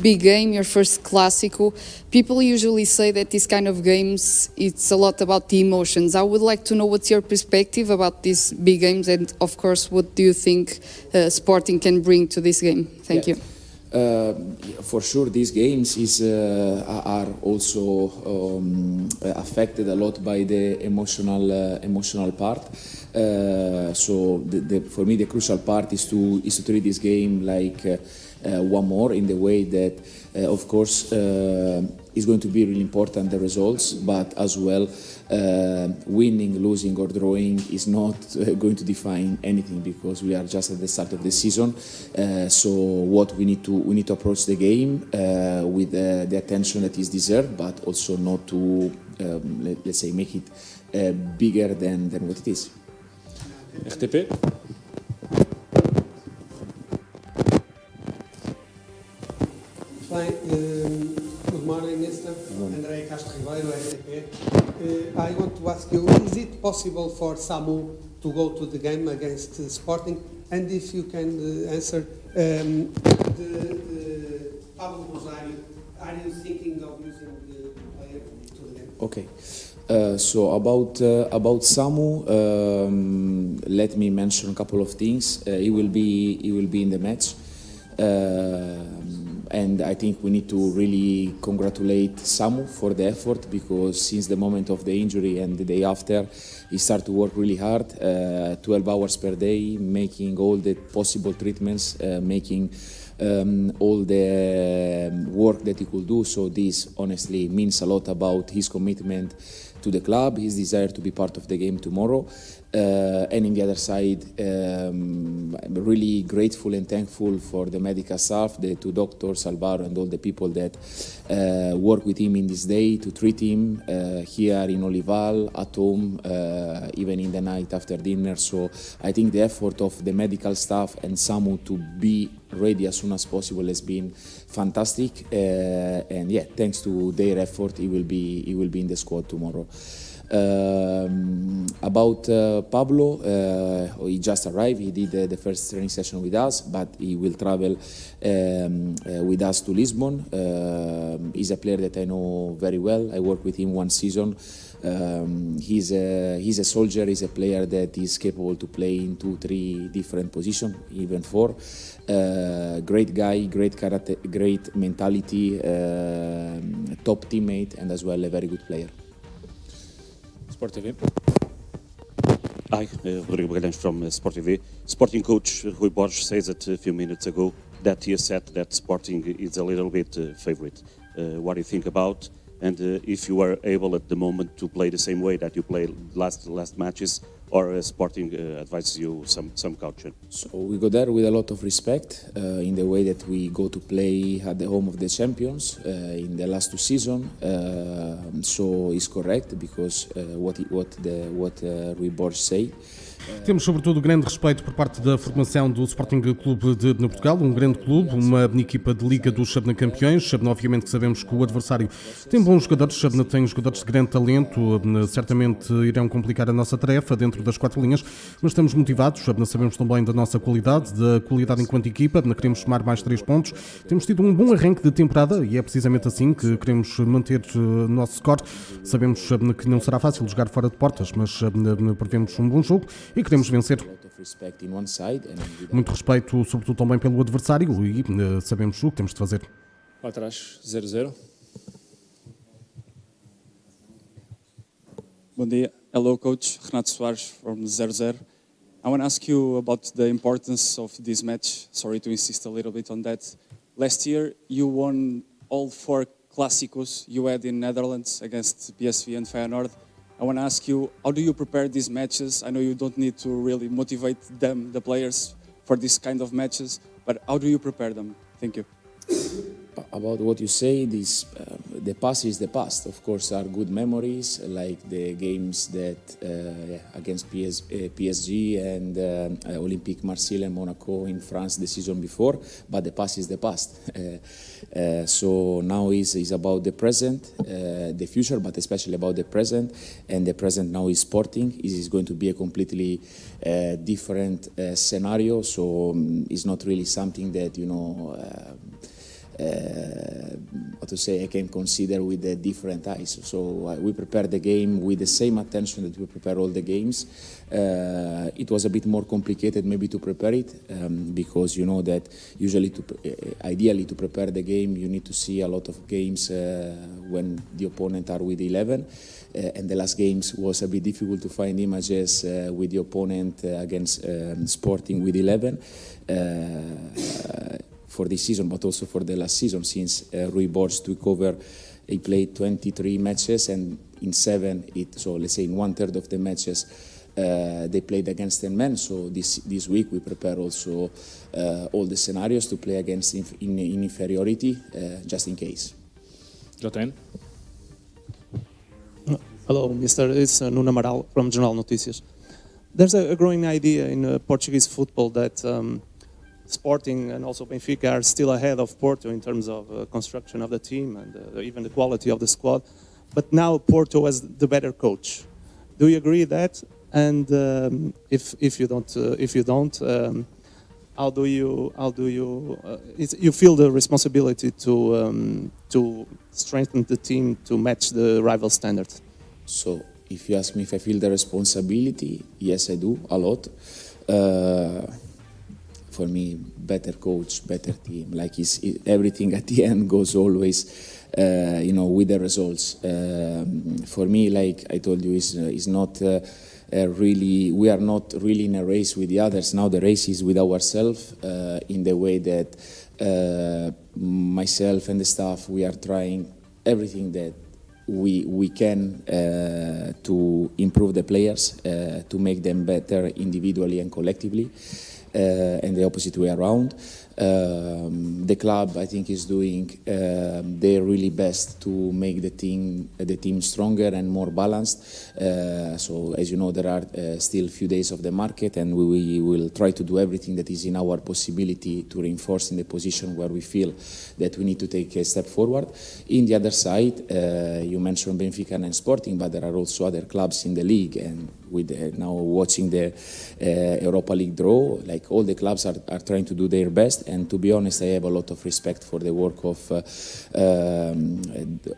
big game, your first Clásico. People usually say that these kind of games, it's a lot about the emotions. I would like to know what's your perspective about these big games, and of course, what do you think Sporting can bring to this game? Thank you. For sure, these games are also affected a lot by the emotional part. So for me, the crucial part is to treat this game like one more, in the way that, of course, is going to be really important, the results, but as well, winning, losing or drawing is not going to define anything, because we are just at the start of the season. So what we need to approach the game with the attention that is deserved, but also not to let's say make it bigger than what it is. RTP. Bem, good morning, Mr. André Castro Ribeiro, RTP. I want to ask you, is it possible for Samu to go to the game against Sporting? And if you can answer, the Pablo Rosario, are you thinking of using the player to the game? Okay. So about Samu, let me mention a couple of things. He will be in the match. And I think we need to really congratulate Samu for the effort, because since the moment of the injury and the day after, he started to work really hard, 12 hours per day, making all the possible treatments, making all the work that he could do. So this honestly means a lot about his commitment to the club, his desire to be part of the game tomorrow. And in the other side, I'm really grateful and thankful for the medical staff, the two doctors, Alvaro, and all the people that work with him in this day to treat him here in Olival, at home, even in the night after dinner. So I think the effort of the medical staff and Samu to be ready as soon as possible has been fantastic. And yeah, thanks to their effort, he will be in the squad tomorrow. About Pablo, he just arrived. He did the first training session with us, but he will travel with us to Lisbon. He's a player that I know very well. I worked with him one season. He's a soldier. He's a player that is capable to play in 2-3 different positions, even 4. Great guy, great character, great mentality, top teammate, and as well a very good player. Sport TV. Hi, Rodrigo Magalhães from Sport TV. Sporting coach Rui Borges says it a few minutes ago that he has said that Sporting is a little bit favourite. What do you think about? And if you were able at the moment to play the same way that you played last matches, or Sporting advises you some caution? So we go there with a lot of respect in the way that we go to play at the home of the champions in the last 2 seasons. So it's correct, because what Rui Borges said. Temos, sobretudo, grande respeito por parte da formação do Sporting Clube de Portugal, um grande clube, uma equipa de Liga dos Campeões. Obviamente que sabemos que o adversário tem bons jogadores, tem jogadores de grande talento, certamente irão complicar a nossa tarefa dentro das 4 linhas, mas estamos motivados, sabemos também da nossa qualidade, enquanto equipa, queremos somar mais 3 pontos. Temos tido um bom arranque de temporada e é precisamente assim que queremos manter o nosso score. Sabemos que não será fácil jogar fora de portas, mas prevemos um bom jogo e queremos vencer. Muito respeito, sobretudo também pelo adversário, e sabemos o que temos de fazer. Lá atrás, 0-0. Bom dia. Hello, coach. Renato Soares from 0-0. I want to ask you about the importance of this match. Sorry to insist a little bit on that. Last year, you won all 4 Clásicos you had in Netherlands against PSV and Feyenoord. I want to ask you, how do you prepare these matches? I know you don't need to really motivate them, the players, for this kind of matches, but how do you prepare them? Thank you. About what you say, the past is the past. Of course, are good memories, like the games that against PSG and Olympique Marseille and Monaco in France the season before. But the past is the past. So now is about the present, the future, but especially about the present. And the present now is Sporting. It is going to be a completely different scenario. So it's not really something that how to say, I can consider with a different eyes. So we prepare the game with the same attention that we prepare all the games. It was a bit more complicated maybe to prepare it because you know that usually ideally to prepare the game you need to see a lot of games when the opponent are with 11. And the last games was a bit difficult to find images with the opponent against Sporting with 11 for this season, but also for the last season, since Rui Borges took over. He played 23 matches, and in 7, so let's say in 1/3 of the matches, they played against 10 men. So this week we prepare also all the scenarios to play against in inferiority, just in case. JN. Hello, Mr. It's Nuno Amaral from Jornal Notícias. There's a growing idea in Portuguese football that Sporting and also Benfica are still ahead of Porto in terms of construction of the team and even the quality of the squad. But now Porto has the better coach. Do you agree that? And if you don't, how do you you feel the responsibility to strengthen the team to match the rival standards? So if you ask me if I feel the responsibility, yes, I do, a lot. For me, better coach, better team. Like everything at the end goes always, with the results. For me, like I told you, is not really. We are not really in a race with the others. Now the race is with ourselves. In the way that myself and the staff, we are trying everything that we can to improve the players, to make them better individually and collectively. And the opposite way around. The club, I think, is doing their really best to make the team stronger and more balanced. So, as you know, there are still a few days of the market, and we will try to do everything that is in our possibility to reinforce in the position where we feel that we need to take a step forward. In the other side, you mentioned Benfica and Sporting, but there are also other clubs in the league, and with now watching the Europa League draw, like all the clubs are trying to do their best. And to be honest, I have a lot of respect for the work of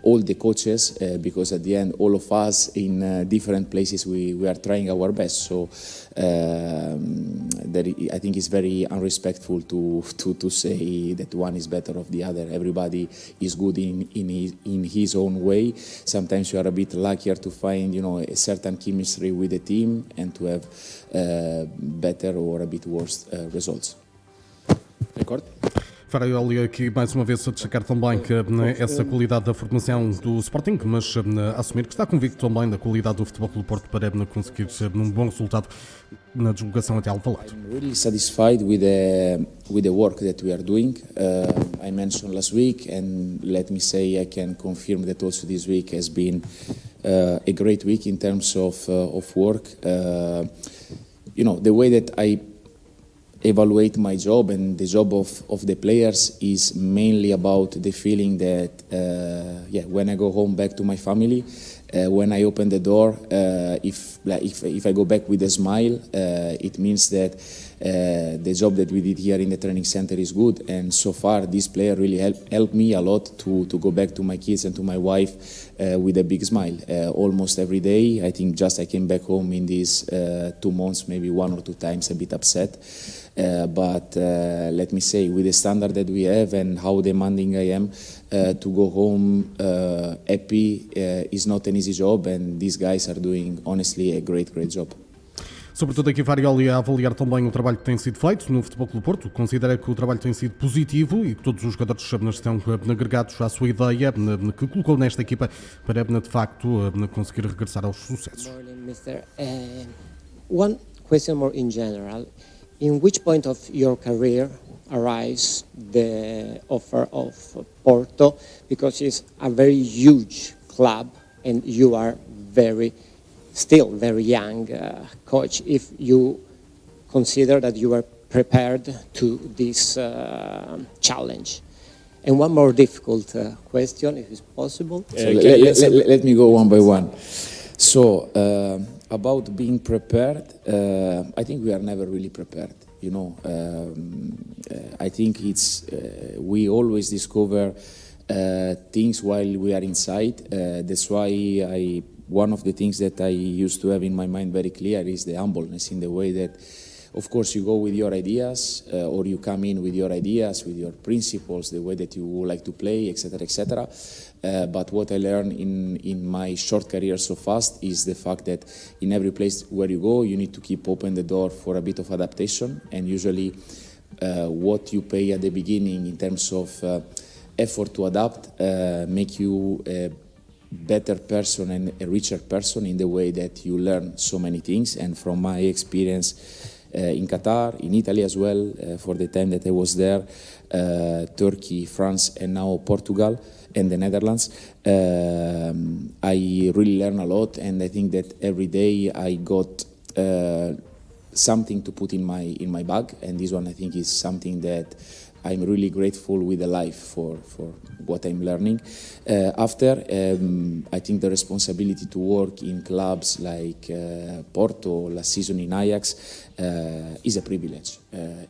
all the coaches, because at the end, all of us in different places, we are trying our best. So I think it's very unrespectful to say that one is better of the other. Everybody is good in his own way. Sometimes you are a bit luckier to find a certain chemistry with the team and to have better or a bit worse results. Record. Farioli aqui mais uma vez a destacar também que essa qualidade da formação do Sporting, mas a assumir que está convicto também da qualidade do Futebol Clube Porto para conseguir um bom resultado na deslocação até Alvalade. I'm really satisfied with the work that we are doing. I mentioned last week, and let me say I can confirm that also this week has been a great week in terms of work. The way that I evaluate my job and the job of the players is mainly about the feeling that when I go home back to my family, when I open the door, if I go back with a smile, it means that the job that we did here in the training center is good. And so far this player really helped me a lot to go back to my kids and to my wife with a big smile. Almost every day. I think just I came back home in these 2 months, maybe 1 or 2 times a bit upset. But let me say, with the standard that we have and how demanding I am, to go home happy is not an easy job, and these guys are doing honestly a great job. Sobretudo aqui Farioli a avaliar também o trabalho que tem sido feito no Futebol Clube Porto. Considera que o trabalho tem sido positivo e que todos os jogadores estão agregados à sua ideia que colocou nesta equipa para, de facto, conseguir regressar aos sucessos. Good morning, Mr. One question more in general. In which point of your career arrives the offer of Porto? Because it's a very huge club and you are still very young coach. If you consider that you are prepared to this challenge. And one more difficult question, if it's possible. So let me go one by one. So about being prepared, I think we are never really prepared. I think it's we always discover things while we are inside. That's why one of the things that I used to have in my mind very clear is the humbleness, in the way that, of course, you go with your ideas, or you come in with your ideas, with your principles, the way that you would like to play, etc., etc. But what I learned in my short career so fast is the fact that in every place where you go, you need to keep open the door for a bit of adaptation. And usually what you pay at the beginning in terms of effort to adapt make you a better person and a richer person in the way that you learn so many things. And from my experience in Qatar, in Italy as well, for the time that I was there, Turkey, France, and now Portugal and the Netherlands, I really learn a lot, and I think that every day I got something to put in my bag, and this one I think is something that I'm really grateful with the life for what I'm learning. After, I think the responsibility to work in clubs like Porto, last season in Ajax, is a privilege.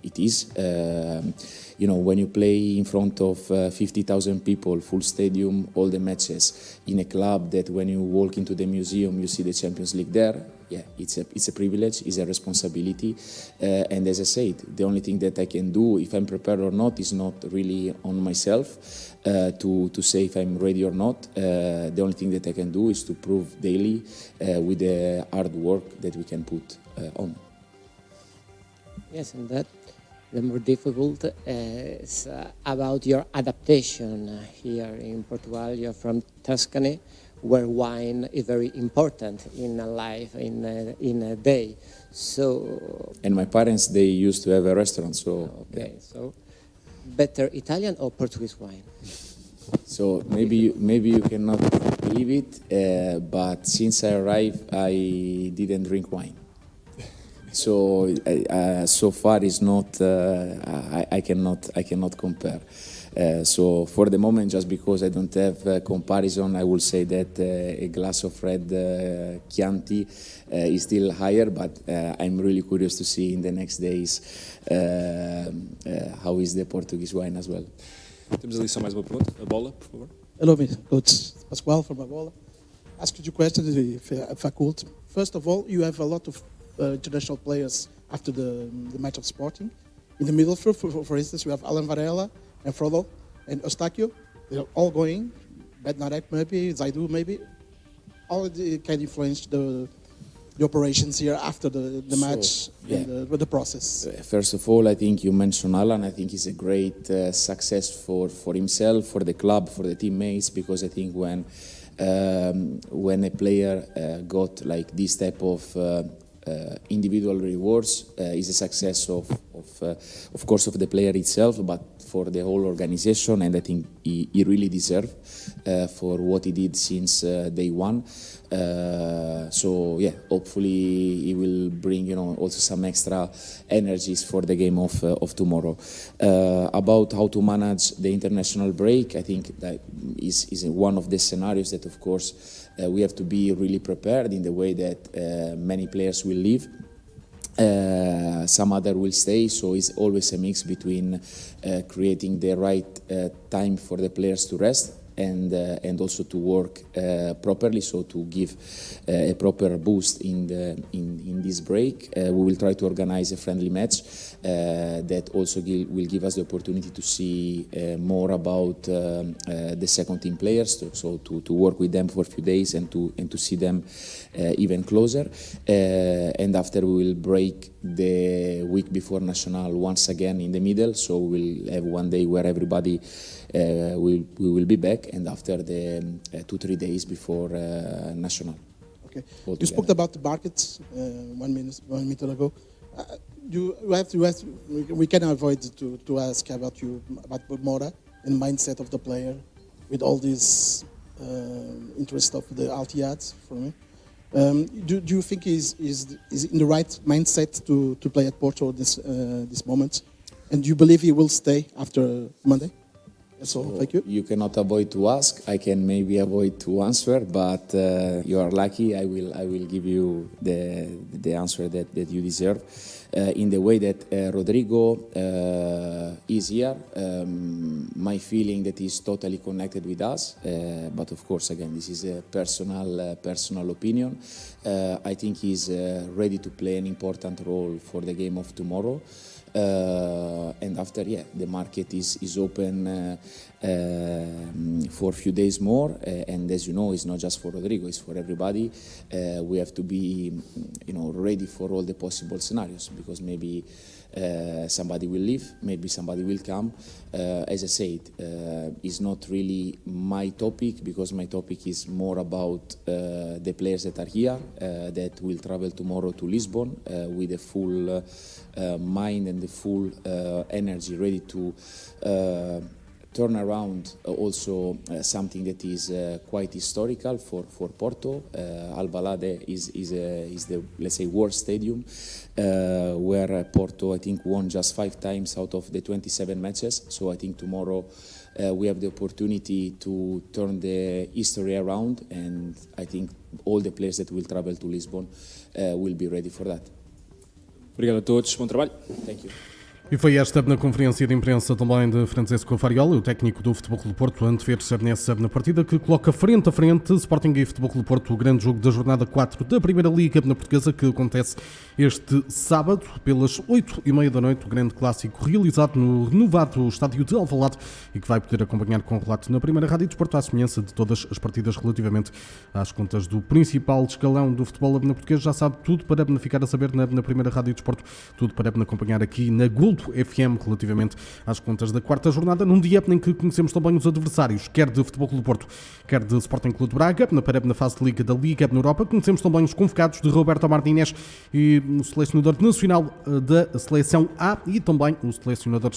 It is. When you play in front of 50,000 people, full stadium, all the matches, in a club that when you walk into the museum, you see the Champions League there, yeah, it's a privilege, it's a responsibility. And as I said, the only thing that I can do, if I'm prepared or not, is not really on myself to say if I'm ready or not. The only thing that I can do is to prove daily with the hard work that we can put on. Yes, and that the more difficult is about your adaptation here in Portugal. You're from Tuscany, where wine is very important in a life, in a day. So. And my parents, they used to have a restaurant, so. Okay, yeah. So better Italian or Portuguese wine? So maybe you cannot believe it, but since I arrived, I didn't drink wine. So so far is not. I cannot compare. So for the moment, just because I don't have comparison, I will say that a glass of red Chianti is still higher. But I'm really curious to see in the next days how is the Portuguese wine as well. Temos ali só mais uma pergunta. A bola, por favor. Hello, Coach Pascoal from Bola. Ask you questions, if I could. First of all, you have a lot of international players after the match of Sporting. In the middle, for instance, we have Alan Varela and Frodo and Eustáquio. They're all going. Bednarek maybe, Zaidu maybe. All can influence the operations here after the match, yeah. And the process. First of all, I think you mentioned Alan. I think he's a great success for himself, for the club, for the teammates, because I think when a player got like this type of individual rewards, is a success of course of the player itself, but for the whole organization, and I think he really deserved for what he did since day one. So yeah, hopefully he will bring also some extra energies for the game of tomorrow. About how to manage the international break, I think that is one of the scenarios that of course we have to be really prepared in the way that many players will leave. Some other will stay, so it's always a mix between creating the right time for the players to rest and also to work properly, so to give a proper boost in this break. We will try to organize a friendly match that also will give us the opportunity to see more about the second team players, so to work with them for a few days and to see them even closer. And after we will break the week before National once again in the middle, so we'll have one day where everybody we will be back, and after the 2-3 days before National. Okay. You spoke about the markets 1 minute ago. We can avoid to ask about Mora and mindset of the player with all this interest of the Altiads for me. Do you think he's in the right mindset to play at Porto this moment? And do you believe he will stay after Monday? So thank you. You cannot avoid to ask. I can maybe avoid to answer, but you are lucky. I will give you the answer that you deserve. in the way that Rodrigo is here. My feeling that he's totally connected with us, but of course, again, this is a personal opinion. I think he's ready to play an important role for the game of tomorrow. And after, the market is open for a few days more, and as you know, it's not just for Rodrigo, it's for everybody. We have to be, ready for all the possible scenarios, because maybe somebody will leave, maybe somebody will come. As I said, it's not really my topic, because my topic is more about the players that are here, that will travel tomorrow to Lisbon with a full mind and the full energy, ready to turn around also something that is quite historical for Porto. Albalade is the, let's say, worst stadium, where Porto, I think, won just 5 times out of the 27 matches. So I think tomorrow we have the opportunity to turn the history around, and I think all the players that will travel to Lisbon will be ready for that. Obrigado a todos, bom trabalho. Thank you. E foi esta na conferência de imprensa também de Francesco Farioli, o técnico do Futebol Clube Porto, Antevisão na partida que coloca frente a frente Sporting e Futebol Clube Porto, o grande jogo da jornada 4 da Primeira Liga na Portuguesa, que acontece este sábado pelas 8h30 da noite, o grande clássico realizado no renovado estádio de Alvalade e que vai poder acompanhar com relato na Primeira Rádio Desporto, à semelhança de todas as partidas relativamente às contas do principal escalão do futebol na Portuguesa. Já sabe tudo para ficar a saber na Primeira Rádio Desporto, tudo para acompanhar aqui na Gol FM relativamente às contas da quarta jornada, num dia em que conhecemos também os adversários, quer de Futebol Clube Porto, quer de Sporting Clube de Braga, na fase de Liga da Liga na Europa. Conhecemos também os convocados de Roberto Martínez e o selecionador nacional da Seleção A, e também o selecionador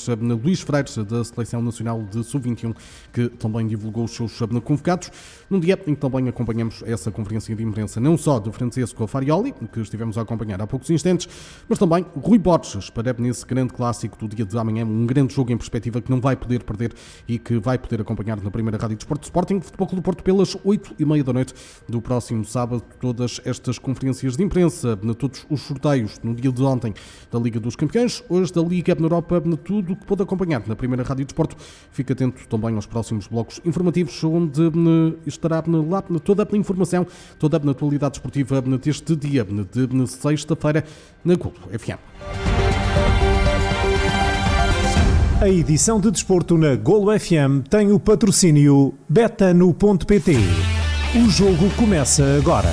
Luís Freires da Seleção Nacional de Sub-21, que também divulgou os seus convocados, num dia em que também acompanhamos essa conferência de imprensa, não só do Francesco Farioli, que estivemos a acompanhar há poucos instantes, mas também Rui Borges, para nesse grande clássico do dia de amanhã, um grande jogo em perspectiva que não vai poder perder e que vai poder acompanhar na Primeira Rádio Desporto. Sporting Futebol Clube Porto pelas 8h30 da noite do próximo sábado. Todas estas conferências de imprensa, todos os sorteios no dia de ontem da Liga dos Campeões, hoje da Liga na Europa, tudo o que pode acompanhar na Primeira Rádio Desporto. Fique atento também aos próximos blocos informativos, onde estará lá toda a informação, toda a atualidade desportiva deste dia de sexta-feira na Gol FM. A edição de desporto na Golo FM tem o patrocínio betano.pt. O jogo começa agora.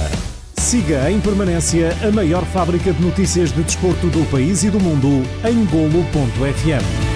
Siga em permanência a maior fábrica de notícias de desporto do país e do mundo em golo.fm.